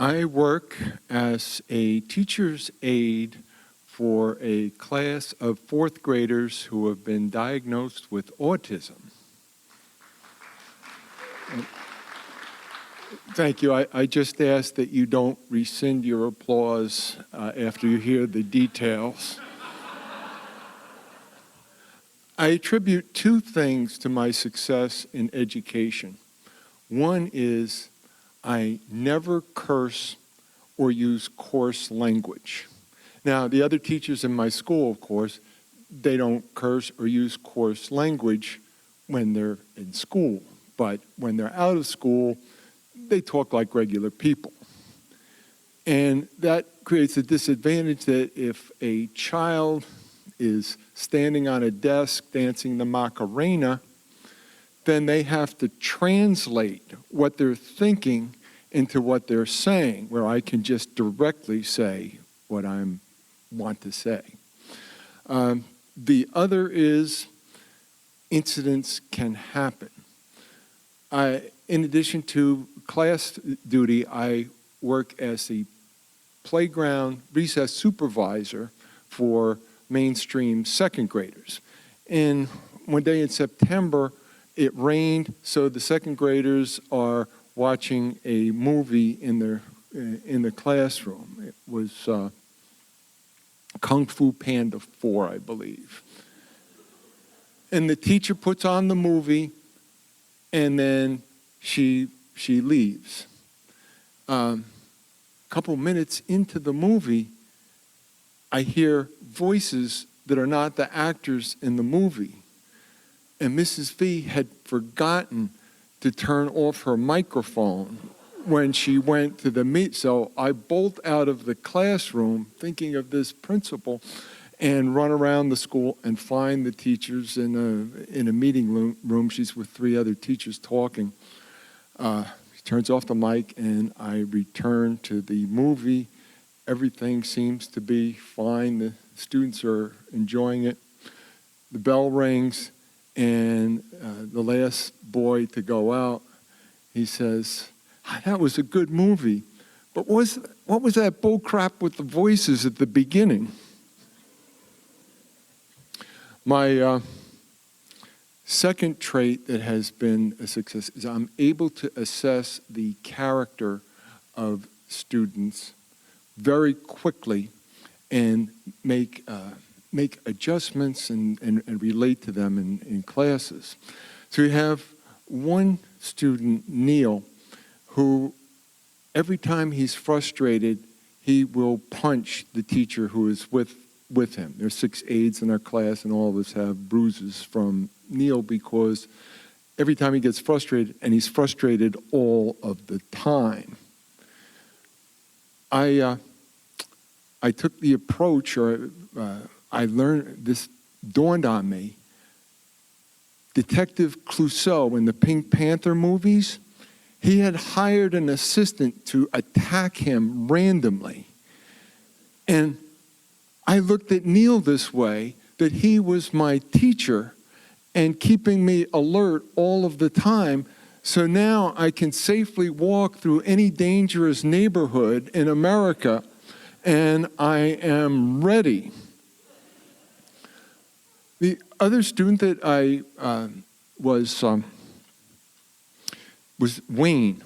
I work as a teacher's aide for a class of fourth graders who have been diagnosed with autism. Thank you. I just ask that you don't rescind your applause after you hear the details. I attribute two things to my success in education. One is I never curse or use coarse language. Now, the other teachers in my school, of course, they don't curse or use coarse language when they're in school. But when they're out of school, they talk like regular people. And that creates a disadvantage that if a child is standing on a desk dancing the Macarena, then they have to translate what they're thinking into what they're saying, where I can just directly say what I want to say. The other is incidents can happen. In addition to class duty, I work as the playground recess supervisor for mainstream second graders. And one day in September, it rained, so the second graders are watching a movie in the classroom. It was Kung Fu Panda 4, I believe. And the teacher puts on the movie, and then she leaves. A couple minutes into the movie, I hear voices that are not the actors in the movie. And Mrs. V had forgotten to turn off her microphone when she went to the meet. So I bolt out of the classroom thinking of this principal and run around the school and find the teachers in a meeting room. She's with three other teachers talking. She turns off the mic and I return to the movie. Everything seems to be fine. The students are enjoying it. The bell rings. And the last boy to go out, he says, "That was a good movie, but what was that bull crap with the voices at the beginning?" My second trait that has been a success is I'm able to assess the character of students very quickly and make adjustments and relate to them in classes. So we have one student, Neil, who every time he's frustrated, he will punch the teacher who is with him. There's 6 aides in our class, and all of us have bruises from Neil because every time he gets frustrated, and he's frustrated all of the time. I took the approach, or I learned, this dawned on me. Detective Clouseau in the Pink Panther movies, he had hired an assistant to attack him randomly. And I looked at Neil this way, that he was my teacher and keeping me alert all of the time. So now I can safely walk through any dangerous neighborhood in America and I am ready. The other student that I was Wayne.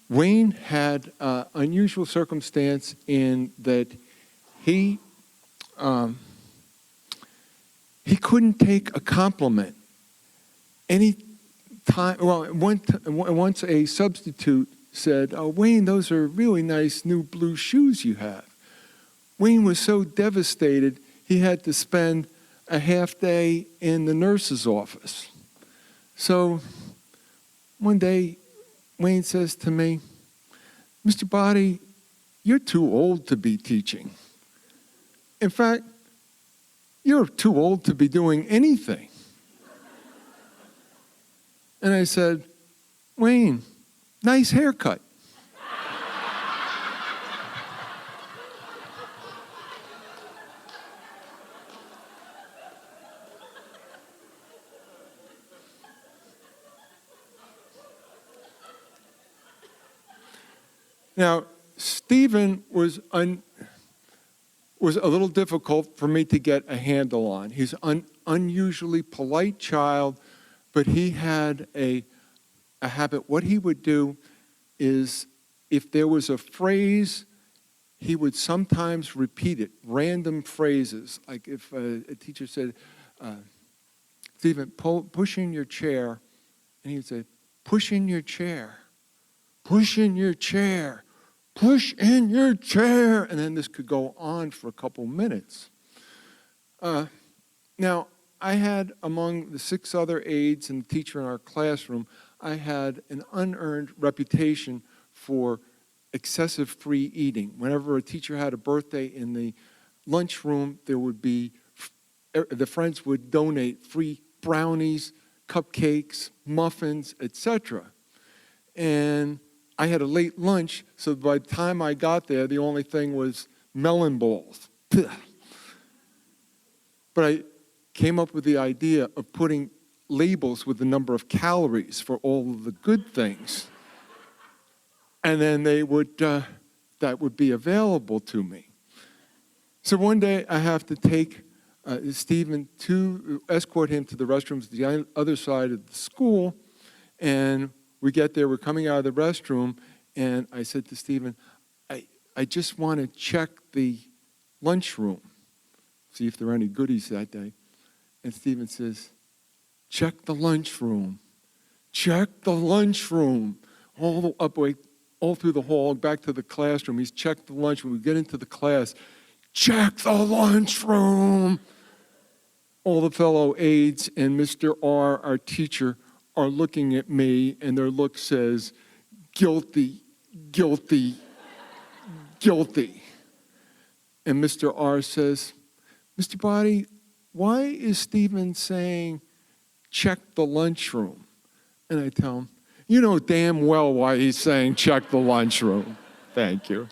Wayne had an unusual circumstance in that he couldn't take a compliment. Any time, well, once a substitute said, "Oh, Wayne, those are really nice new blue shoes you have." Wayne was so devastated, he had to spend a half day in the nurse's office. So one day, Wayne says to me, "Mr. Boddy, you're too old to be teaching. In fact, you're too old to be doing anything." And I said, "Wayne, nice haircut." Now, Stephen was a little difficult for me to get a handle on. He's an unusually polite child, but he had a habit. What he would do is, if there was a phrase, he would sometimes repeat it, random phrases. Like if a teacher said, Stephen, push in your chair, and he would say, push in your chair, push in your chair, push in your chair. And then this could go on for a couple minutes. Now, I had, among the 6 other aides and the teacher in our classroom, I had an unearned reputation for excessive free eating. Whenever a teacher had a birthday in the lunchroom, there would be, the friends would donate free brownies, cupcakes, muffins, etc. And I had a late lunch, so by the time I got there, the only thing was melon balls. But I came up with the idea of putting labels with the number of calories for all of the good things. And then they would, that would be available to me. So one day I have to take Stephen to escort him to the restrooms the other side of the school. And we get there, we're coming out of the restroom, and I said to Stephen, I just want to check the lunchroom, see if there are any goodies that day. And Stephen says, check the lunchroom. Check the lunchroom. All through the hall, back to the classroom. He's checked the lunchroom. We get into the class. Check the lunchroom. All the fellow aides and Mr. R, our teacher, are looking at me, and their look says, guilty, guilty, guilty. And Mr. R says, Mr. Boddy, why is Stephen saying, check the lunchroom? And I tell him, you know damn well why he's saying check the lunchroom. Thank you.